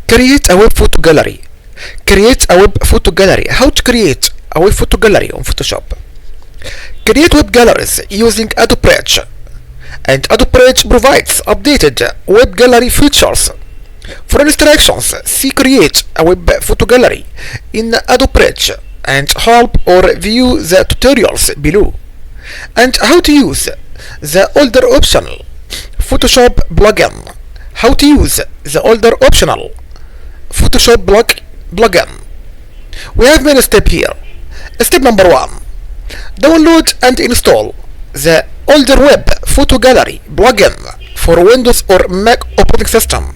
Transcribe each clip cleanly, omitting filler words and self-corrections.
Create a web photo gallery. Create a web photo gallery. How to create a web photo gallery on Photoshop? Create web galleries using Adobe Bridge. And Adobe Bridge provides updated web gallery features. For instructions, see Create a web photo gallery in Adobe Bridge and help or view the tutorials below. And how to use the older optional Photoshop plugin. How to use the older optional Photoshop plugin. We have many steps here. Step number 1. Download and install the older web photo gallery plugin for Windows or Mac operating system.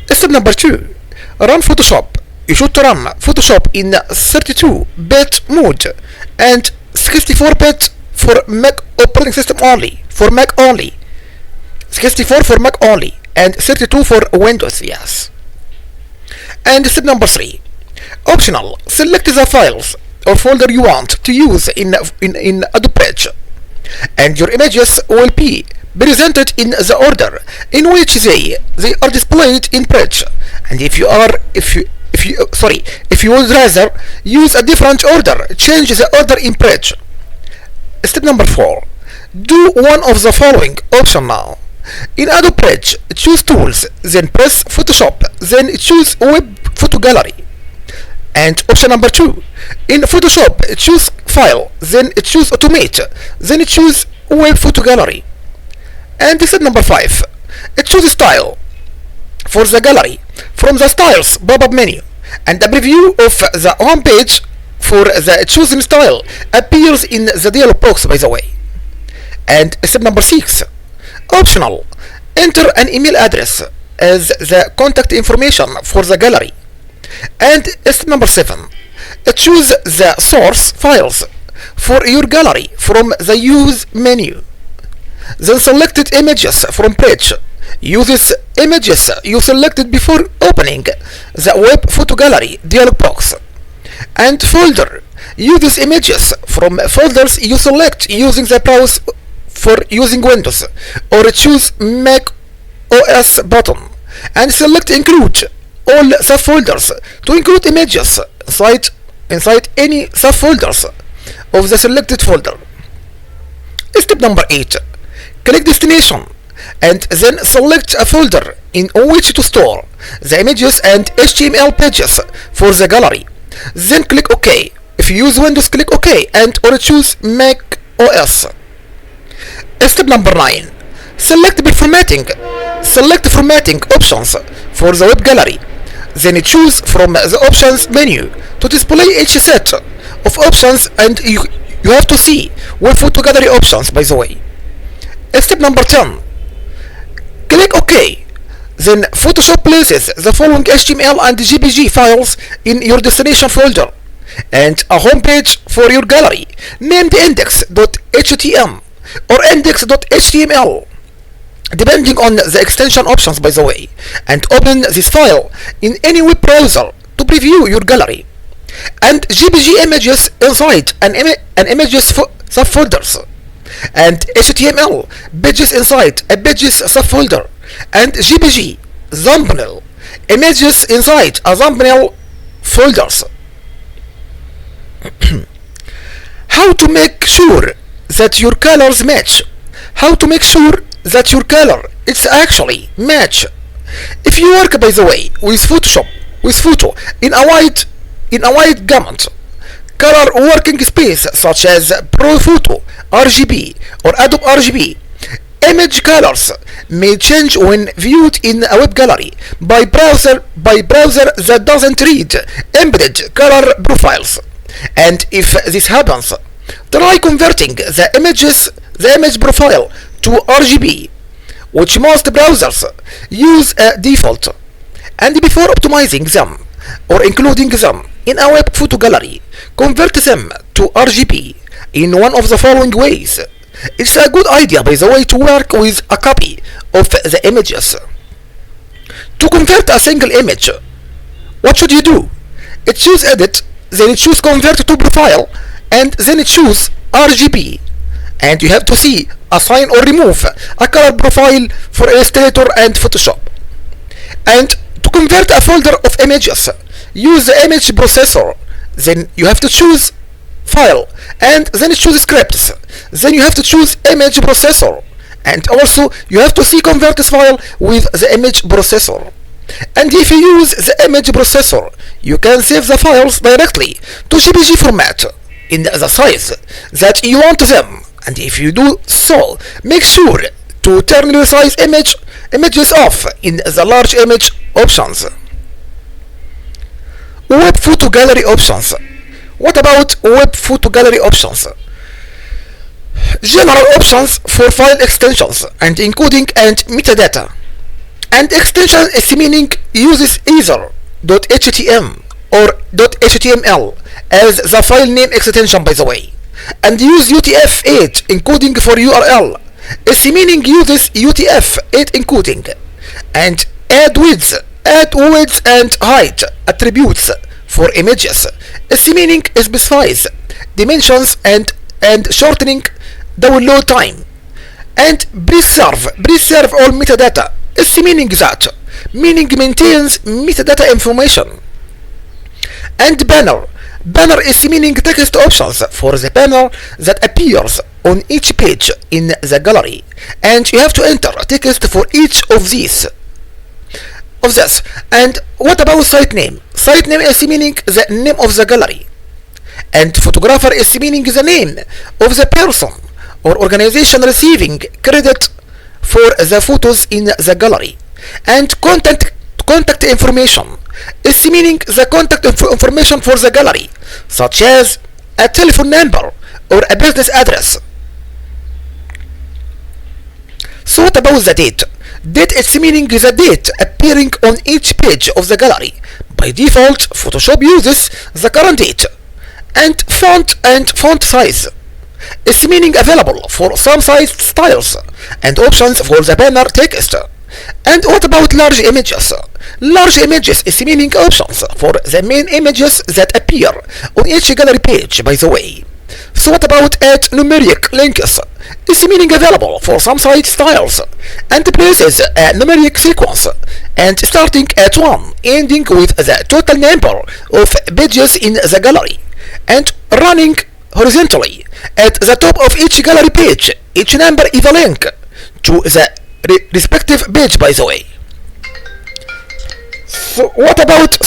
Step number 2. Run Photoshop. You should run Photoshop in 32-bit mode and 64-bit for Mac operating system only. For Mac only. 64 for Mac only and 32 for Windows, yes. And step number 3. Optional. Select the files or folder you want to use in Adobe Bridge, and your images will be presented in the order in which they are displayed in Bridge. And if you would rather use a different order, change the order in Bridge. Step number 4. Do one of the following option now. In Adobe Bridge, choose Tools, then press Photoshop, then choose Web Photo Gallery. And option number 2. In Photoshop, choose File, then choose Automate, then choose Web Photo Gallery. And step number 5. Choose Style for the gallery from the Styles pop-up menu, and a preview of the home page for the chosen style appears in the dialog box, by the way. And step number 6. Optional. Enter an email address as the contact information for the gallery. And step number 7. Choose the source files for your gallery from the Use menu. Then selected images from Bridge. Use images you selected before opening the Web Photo Gallery dialog box. And folder. Use images from folders you select using the browse for using Windows, or choose Mac OS button and select Include all subfolders to include images inside any subfolders of the selected folder. Step number 8. Click Destination and then select a folder in which to store the images and HTML pages for the gallery. Then click OK. If you use Windows, click OK and or choose Mac OS. Step number 9. Select formatting options for the web gallery. Then choose from the options menu to display each set of options, and you have to see web photo gallery options, by the way. Step number 10. Click OK. Then Photoshop places the following HTML and JPG files in your destination folder and a home page for your gallery named index.htm or index.html, depending on the extension options, by the way, and open this file in any web browser to preview your gallery. And JPG images inside an images subfolders, and HTML pages inside a pages subfolder, and JPG thumbnail images inside a thumbnail folders. How to make sure that your colors match. How to make sure that your color is actually match. If you work, by the way, with Photoshop, with photo in a wide gamut color working space such as Pro Photo, RGB or Adobe RGB, image colors may change when viewed in a web gallery by browser that doesn't read embedded color profiles. And if this happens, try converting the image profile to RGB, which most browsers use a default. And before optimizing them or including them in a web photo gallery, convert them to RGB in one of the following ways. It's a good idea, by the way, to work with a copy of the images. To convert a single image, what should you do? Choose Edit, then choose Convert to Profile, and then choose RGB. And you have to see assign or remove a color profile for Illustrator and Photoshop. And to convert a folder of images, use the image processor. Then you have to choose file and then choose scripts. Then you have to choose image processor, and also you have to see convert this file with the image processor. And if you use the image processor, you can save the files directly to JPG format in the size that you want them. And if you do so, make sure to turn resize images off in the large image options. Web photo gallery options. What about web photo gallery options? General options for file extensions and encoding and metadata. And extension is meaning uses either .htm or .html as the file name extension, by the way. And use UTF-8 encoding for URL. Is meaning uses UTF-8 encoding. And add width and height attributes for images. Is meaning specifies dimensions and shortening download time. And preserve all metadata. Is meaning maintains metadata information. And banner is meaning text options for the banner that appears on each page in the gallery, and you have to enter text for each of this. And what about site name? Site name is meaning the name of the gallery, and photographer is meaning the name of the person or organization receiving credit for the photos in the gallery. And contact information is meaning the contact information for the gallery, such as a telephone number or a business address. So what about the date? Date is meaning the date appearing on each page of the gallery. By default, Photoshop uses the current date. And font size is meaning available for some size styles and options for the banner text. And what about large images? Large images is meaning options for the main images that appear on each gallery page, by the way. So what about add numeric links? Is meaning available for some site styles and places a numeric sequence and starting at 1, ending with the total number of pages in the gallery, and running horizontally at the top of each gallery page. Each number is a link to the respective page, by the way. So what about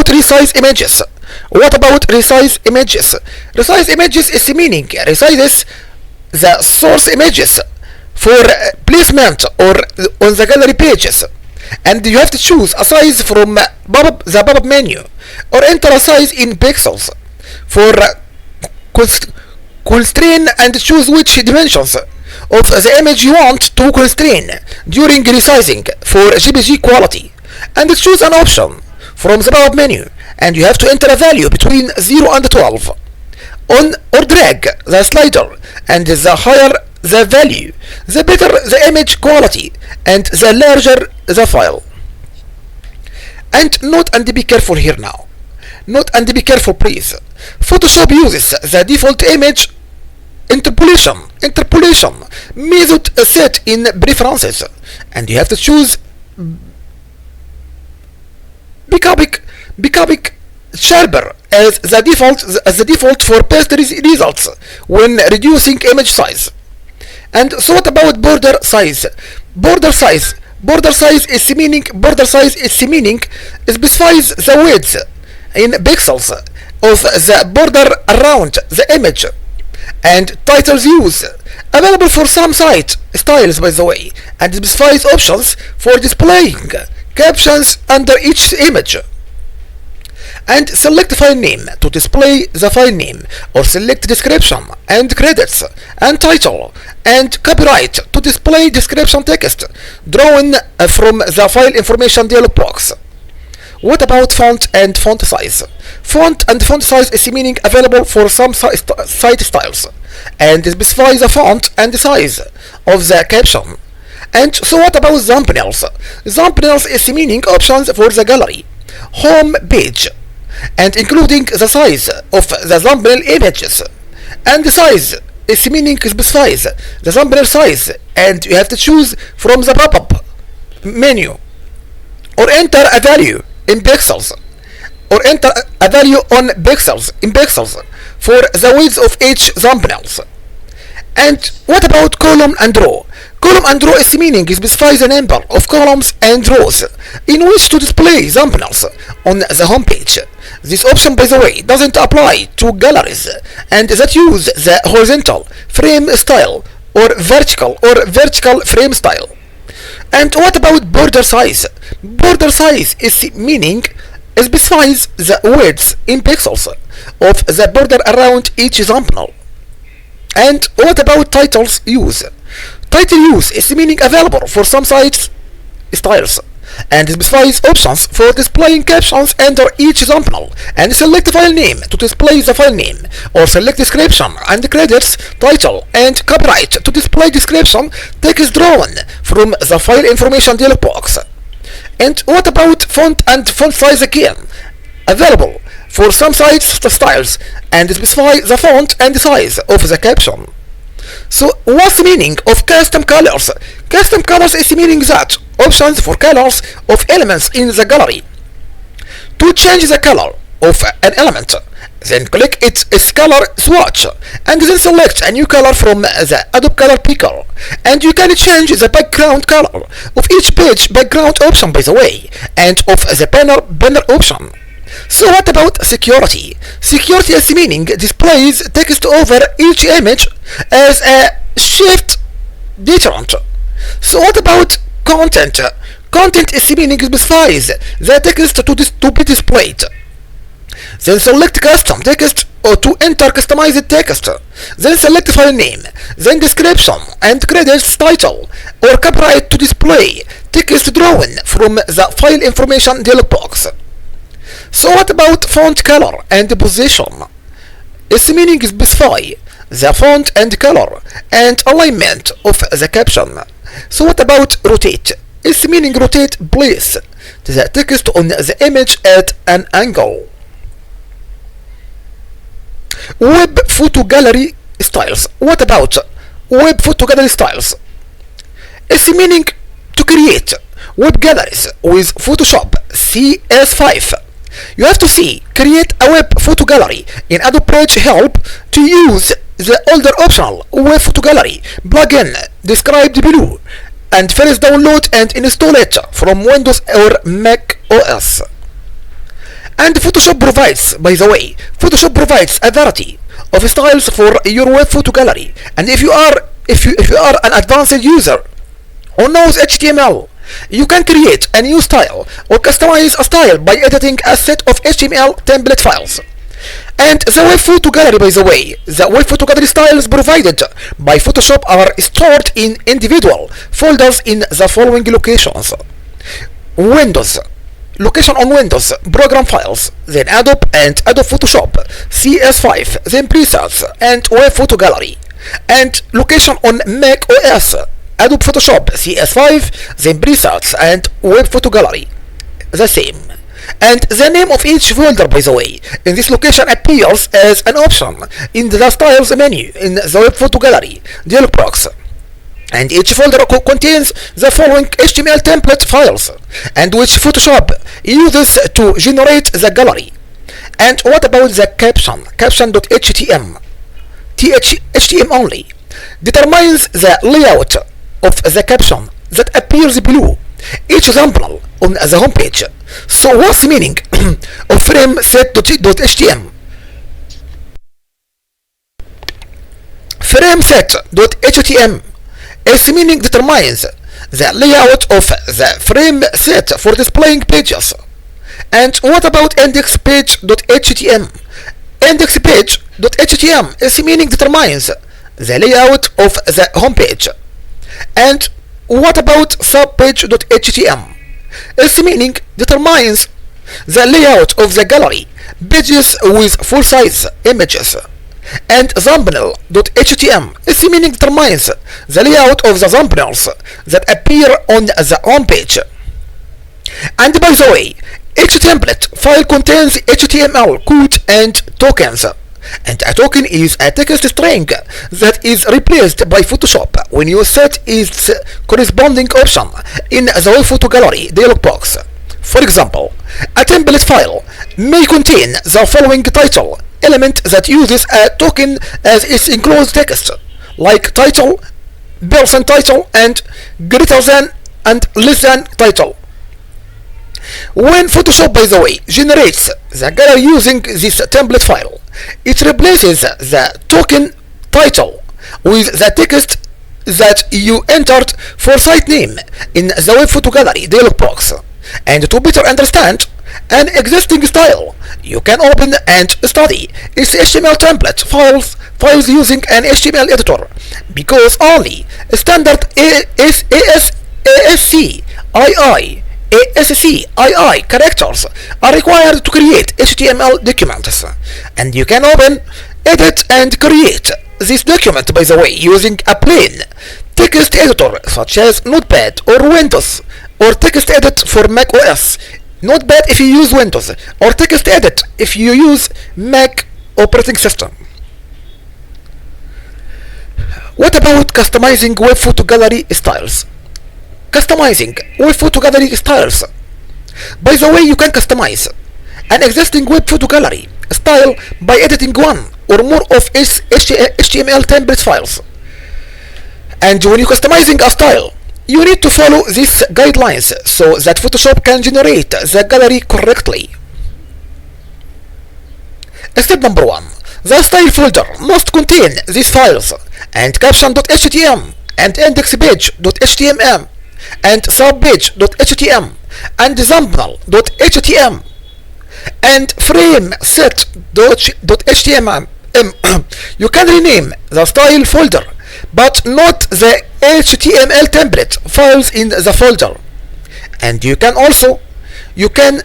resize images? What about resize images? Resize images is meaning resizes the source images for placement or on the gallery pages, and you have to choose a size from the pop-up menu or enter a size in pixels for constrain and choose which dimensions of the image you want to constrain during resizing for JPG quality, and choose an option from the pop-up menu, and you have to enter a value between 0 and 12 on or drag the slider, and the higher the value, the better the image quality and the larger the file. And note and be careful here now. Note and be careful, please. Photoshop uses the default image interpolation method set in preferences, and you have to choose Bicubic Sharper as the default for best results when reducing image size. And so what about border size? Border size is meaning specifies the width in pixels of the border around the image. And titles use available for some site styles, by the way, and specifies options for displaying captions under each image. And select file name to display the file name, or select description and credits and title and copyright to display description text drawn from the file information dialog box. What about font and font size? Font and font size is meaning available for some site styles, and specifies the font and the size of the caption. And so what about thumbnails? Thumbnails is meaning options for the gallery home page, and including the size of the thumbnail images. And the size is meaning specifies the thumbnail size, and you have to choose from the pop-up menu or enter a value in pixels, or enter a value on pixels in pixels for the width of each thumbnails. And what about column and row? Column and row is meaning specifies the number of columns and rows in which to display thumbnails on the home page. This option, by the way, doesn't apply to galleries and that use the horizontal frame style or vertical frame style. And what about border size? Border size is meaning specifies the width in pixels of the border around each thumbnail. And what about titles use? Title use is meaning available for some sites styles and specifies options for displaying captions under each thumbnail, and select file name to display the file name, or select description and credits, title and copyright to display description text drawn from the file information dialog box. And what about font and font size again? Available for some sites styles and specify the font and size of the caption. So what's the meaning of custom colors? Custom colors is meaning that options for colors of elements in the gallery. To change the color of an element, then click its color swatch and then select a new color from the Adobe Color Picker, and you can change the background color of each page background option, by the way, and of the banner option. So what about security? Security is meaning displays text over each image as a shift deterrent. So what about content? Content is meaning specifies the text to be displayed. Then select custom text or to enter customized text. Then select file name, then description and credits, title or copyright to display text drawn from the file information dialog box. So what about font color and position? Its meaning specify the font and color and alignment of the caption. So what about rotate? Its meaning rotate place the text on the image at an angle. Web photo gallery styles. What about web photo gallery styles? Its meaning to create web galleries with Photoshop CS5. You have to see create a web photo gallery in Adobe Page Help to use the older optional web photo gallery plugin described below, and first download and install it from Windows or Mac OS. And Photoshop provides, by the way, Photoshop provides a variety of styles for your web photo gallery, and if you are an advanced user who knows HTML, you can create a new style or customize a style by editing a set of HTML template files. And the web photo gallery, by the way, the web photo gallery styles provided by Photoshop are stored in individual folders in the following locations: Windows, location on Windows, program files, then Adobe and Adobe Photoshop, CS5, then presets and web photo gallery, and location on Mac OS, Adobe Photoshop CS5, then presets and web photo gallery, the same. And the name of each folder, by the way, in this location appears as an option in the styles menu in the web photo gallery dialog box. And each folder contains the following HTML template files, and which Photoshop uses to generate the gallery. And what about the caption? Caption.html, HTML only, determines the layout of the caption that appears below each thumbnail on the home page. So what's the meaning of frame set.html? Frame set.html its meaning determines the layout of the frame set for displaying pages. And what about index page.html? Index page.html its meaning determines the layout of the home page. And what about subpage.html? Its meaning determines the layout of the gallery pages with full-size images. And thumbnail.html its meaning determines the layout of the thumbnails that appear on the home page. And by the way, each template file contains HTML code and tokens. And a token is a text string that is replaced by Photoshop when you set its corresponding option in the web photo gallery dialog box. For example, a template file may contain the following title element that uses a token as its enclosed text, like title, person title, and greater than and less than title. When Photoshop, by the way, generates the gallery using this template file, it replaces the token title with the text that you entered for site name in the Web Photo Gallery dialog box. And to better understand an existing style, you can open and study its HTML template files using an HTML editor, because only standard ASCII characters are required to create HTML documents, and you can open, edit, and create this document, by the way, using a plain text editor such as Notepad or Windows, or text edit for Mac OS. Notepad if you use Windows, or text edit if you use Mac operating system. What about customizing Web Photo Gallery styles? Customizing Web Photo Gallery styles. By the way, you can customize an existing Web Photo Gallery style by editing one or more of its HTML template files. And when you're customizing a style, you need to follow these guidelines so that Photoshop can generate the gallery correctly. Step number 1. The style folder must contain these files, and caption.html, and indexpage.html, and subpage.html, and thumbnail.html, and frameset.html. You can rename the style folder, but not the HTML template files in the folder. And you can also you can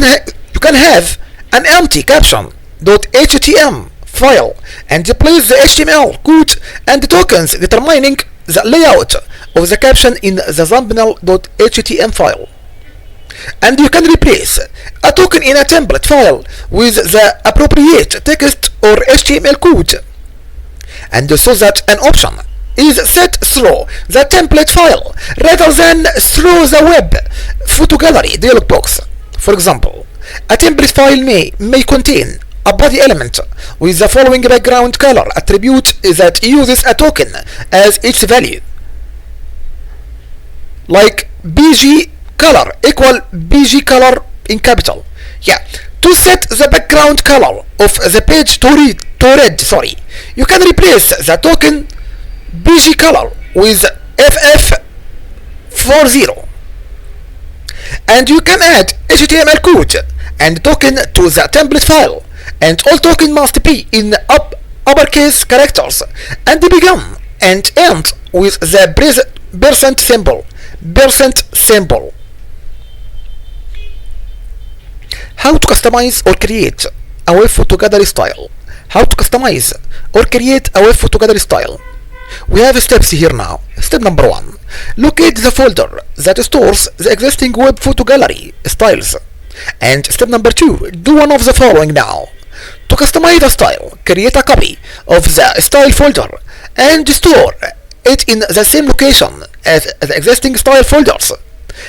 have an empty caption.html file and place the HTML code and tokens determining the layout of the caption in the thumbnail.html file. And you can replace a token in a template file with the appropriate text or HTML code, and so that an option is set through the template file rather than through the Web Photo Gallery dialog box. For example, a template file may contain a body element with the following background color attribute that uses a token as its value, like BG color equal BG color in capital. To set the background color of the page to red, you can replace the token BG color with FF40, and you can add HTML code and token to the template file, and all token must be in uppercase characters and begin and end with the percent symbol. How to customize or create a Web Photo Gallery style. How to customize or create a Web Photo Gallery style. We have steps here now. Step number 1. Locate the folder that stores the existing Web Photo Gallery styles. And step number 2. Do one of the following now. To customize a style, create a copy of the style folder and store it in the same location as the existing style folders.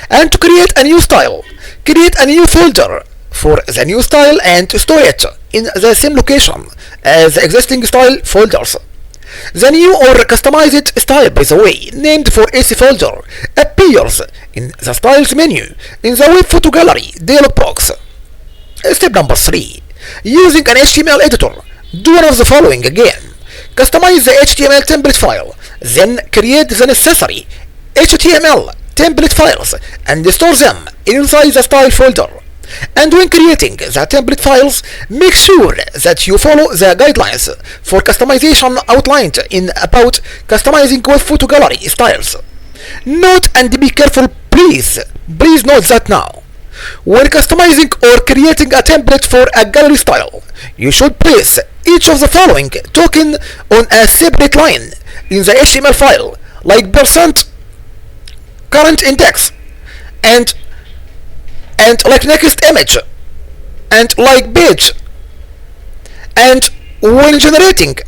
And to create a new style, create a new folder for the new style and store it in the same location as the existing style folders. The new or customized style, by the way, named for its folder, appears in the styles menu in the Web Photo Gallery dialog box. Step number 3. Using an HTML editor, do one of the following again. Customize the HTML template file, then create the necessary HTML template files and store them inside the style folder. And when creating the template files, make sure that you follow the guidelines for customization outlined in About Customizing Web Photo Gallery Styles. Note and be careful, please note that now. When customizing or creating a template for a gallery style, you should place each of the following token on a separate line in the HTML file, like %current index, and like next image, and like page. And when generating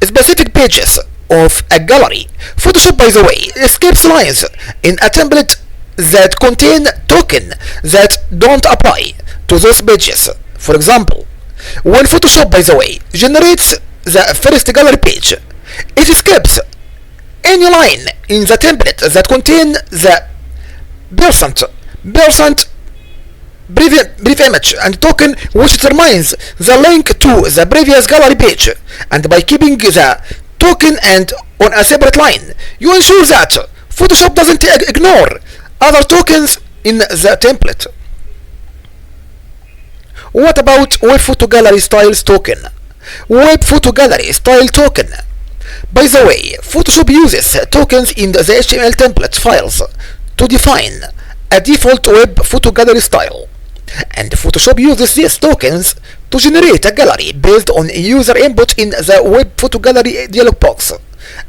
specific pages of a gallery, Photoshop, by the way, skips lines in a template that contain token that don't apply to those pages. For example, when Photoshop, by the way, generates the first gallery page, it skips any line in the template that contain the percent brief image and token, which determines the link to the previous gallery page. And by keeping the token and on a separate line, you ensure that Photoshop doesn't ignore other tokens in the template. What about Web Photo Gallery Styles token? Web Photo Gallery Style token. By the way, Photoshop uses tokens in the HTML template files to define a default web photo gallery style. And Photoshop uses these tokens to generate a gallery based on user input in the web photo gallery dialog box.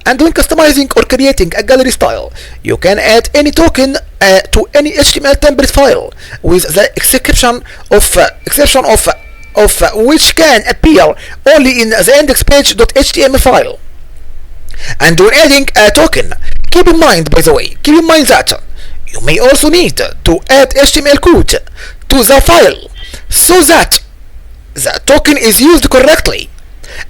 And when customizing or creating a gallery style, you can add any token to any HTML template file, with the exception of which can appear only in the index-page.html file. And when adding a token, keep in mind that you may also need to add HTML code to the file so that the token is used correctly.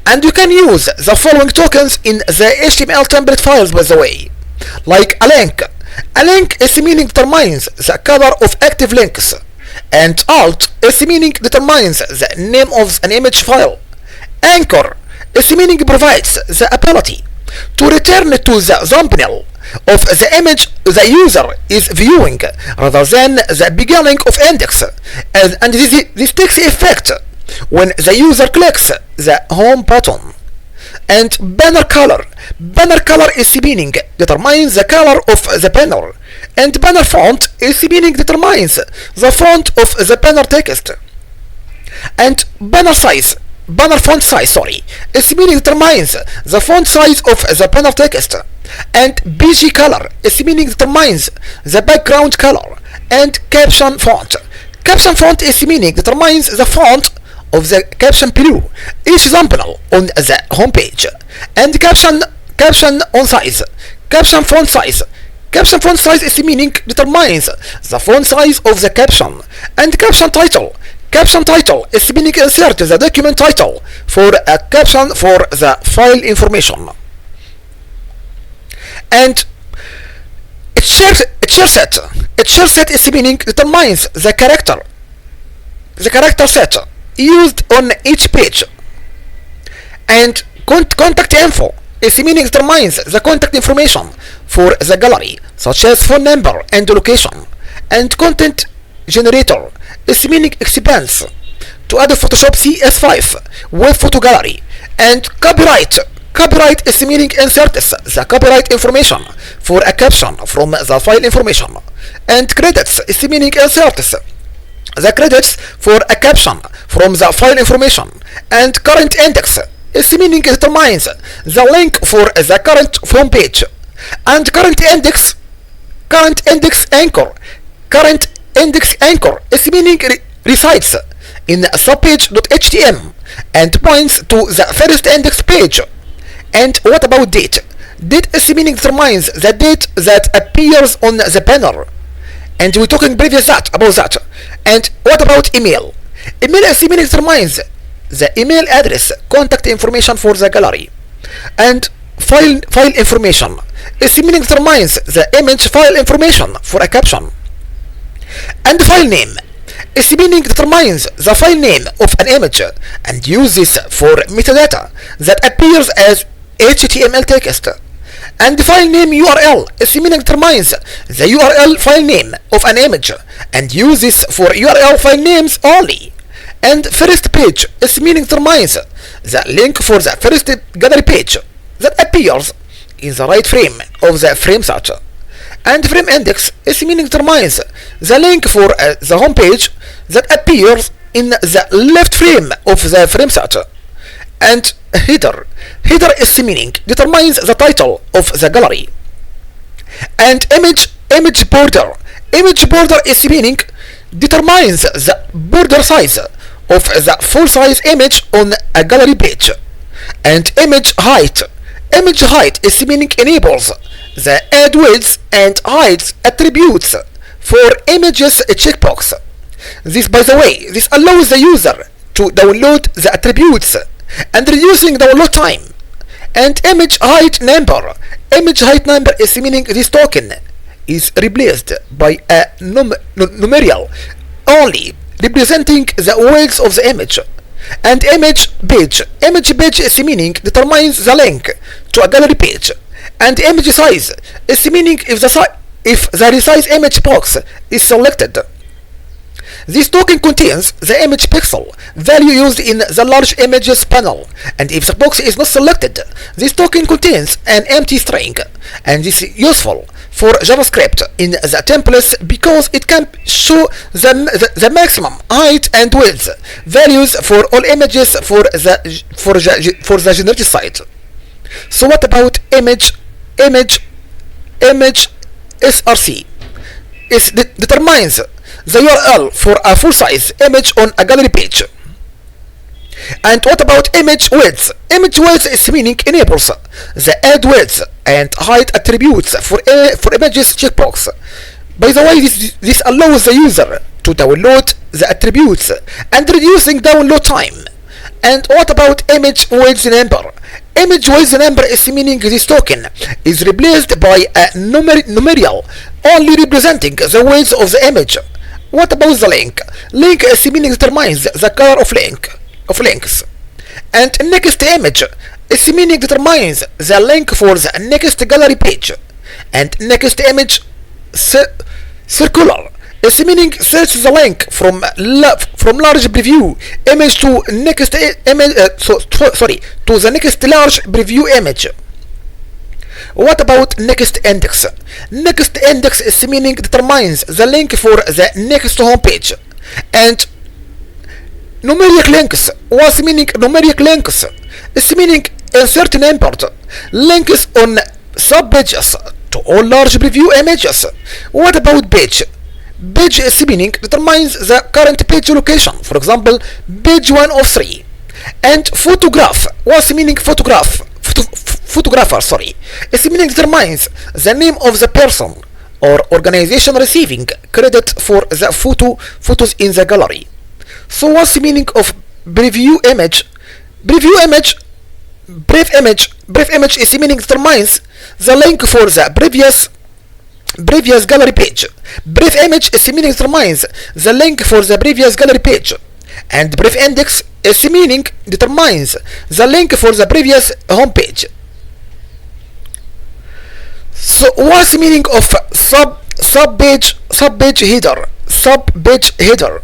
And you can use the following tokens in the HTML template files, by the way, like a link. A link is meaning determines the color of active links, and alt is meaning determines the name of an image file. Anchor is meaning provides the ability to return to the thumbnail of the image the user is viewing rather than the beginning of index, and this takes effect when the user clicks the home button. And banner color is meaning determines the color of the banner, and banner font is meaning determines the font of the banner text. And banner font size is meaning determines the font size of the banner text. And BG color is meaning determines the background color. And caption font is meaning determines the font of the caption below each thumbnail on the home page. And caption font size is meaning determines the font size of the caption. And caption title is meaning insert the document title for a caption for the file information. And it share set is meaning determines the character set used on each page. And contact info is meaning determines the contact information for the gallery, such as phone number and location. And content generator is meaning expands to add Photoshop CS5 web photo gallery. And copyright is meaning inserts the copyright information for a caption from the file information. And credits is meaning inserts the credits for a caption from the file information. And current index is meaning determines the link for the current home page. And current index anchor is meaning resides in subpage.html and points to the first index page. And what about date? Date is meaning determines the date that appears on the banner. And we're talking previous about that. And what about email? Email is meaning determines the email address, contact information for the gallery. And file information is meaning determines the image file information for a caption. And file name is meaning determines the file name of an image and uses for metadata that appears as HTML text. And file name URL is meaning determines the URL file name of an image and uses for URL file names only. And first page is meaning determines the link for the first gallery page that appears in the right frame of the frame set. And frame index is meaning determines the link for the home page that appears in the left frame of the frame set. And header is meaning determines the title of the gallery. And image border is meaning determines the border size of the full size image on a gallery page. And image height is meaning enables the add width and height attributes for images checkbox. This, by the way, this allows the user to download the attributes and reducing download time. And image height number. Image height number is meaning this token is replaced by a numeral only representing the width of the image. And image page. Image page is meaning determines the link to a gallery page. And image size is meaning if the resize image box is selected. This token contains the image pixel value used in the large images panel, and if the box is not selected, this token contains an empty string, and this is useful for JavaScript in the templates because it can show the maximum height and width values for all images for the generated site. So what about image src? It determines the URL for a full-size image on a gallery page. And what about image width? Image width is meaning enables the add width and height attributes for images checkbox. By the way, this allows the user to download the attributes and reducing download time. And what about image width number? Image width number is meaning this token is replaced by a numeral only representing the width of the image. What about the link? Link is meaning determines the color of links. And next image is meaning determines the link for the next gallery page. And next image circular is meaning search the link from large preview image to next image to the next large preview image. What about next index? Next index is meaning determines the link for the next home page. And numeric links was meaning numeric links is meaning insert and import links on sub pages to all large preview images. What about page? Page is meaning determines the current page location, for example page 1 of 3. And photograph was meaning photographer, is meaning determines the name of the person or organization receiving credit for the photos in the gallery. So what's the meaning of preview image? Preview image, brief image is meaning determines the link for the previous gallery page. Brief image is meaning determines the link for the previous gallery page. And brief index is meaning determines the link for the previous home page. So what's the meaning of sub page header? Sub page header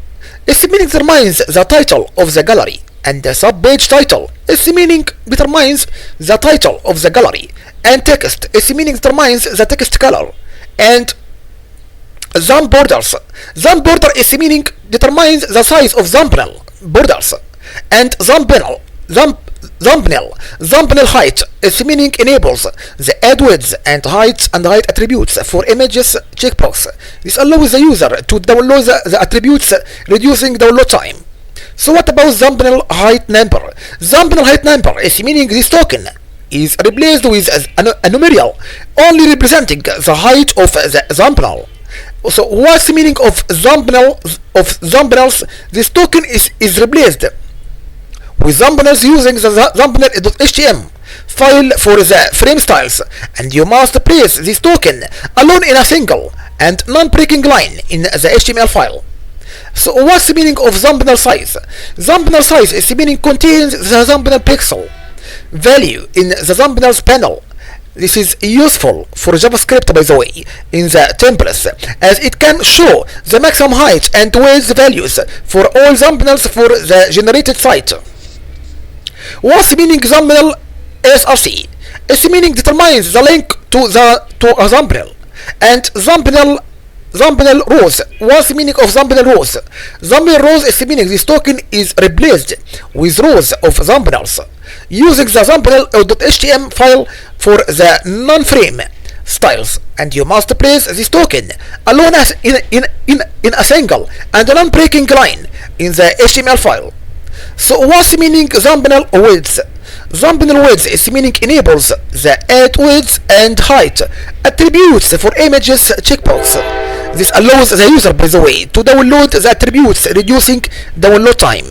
is meaning determines the title of the gallery, and the sub page title is meaning determines the title of the gallery, and text is meaning determines the text color. And thumb borders. Thumb border is meaning determines the size of thumbnail borders. And thumbnail height is meaning enables the add width and height attributes for images checkbox. This allows the user to download the attributes, reducing download time. So what about thumbnail height number? Thumbnail height number is meaning this token is replaced with a numeral only representing the height of the thumbnail. So what's the meaning of thumbnails? This token is replaced with thumbnails using the thumbnail.html file for the frame styles, and you must place this token alone in a single and non-breaking line in the HTML file. So what's the meaning of thumbnail size? Thumbnail size is meaning contains the thumbnail pixel value in the thumbnails panel. This is useful for JavaScript, by the way, in the templates, as it can show the maximum height and width values for all thumbnails for the generated site. What's meaning thumbnail src? Its meaning determines the link to a thumbnail. And thumbnail rows. What's the meaning of thumbnail rows? Thumbnail rows is meaning this token is replaced with rows of thumbnails using the thumbnail.html file for the non-frame styles, and you must place this token alone as in a single and a non-breaking line in the HTML file. So what's meaning thumbnail width? Thumbnail width is meaning enables the add width and height attributes for images checkbox. This allows the user, by the way, to download the attributes, reducing download time.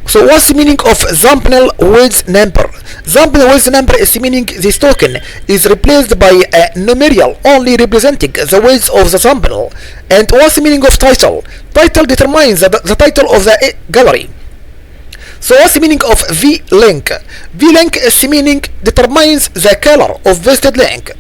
So what's the meaning of thumbnail with number? Thumbnail with number is meaning this token is replaced by a numeral only representing the width of the thumbnail. And what's the meaning of title? Title determines the title of the gallery. So what's the meaning of v-link? V-link is meaning determines the color of visited link.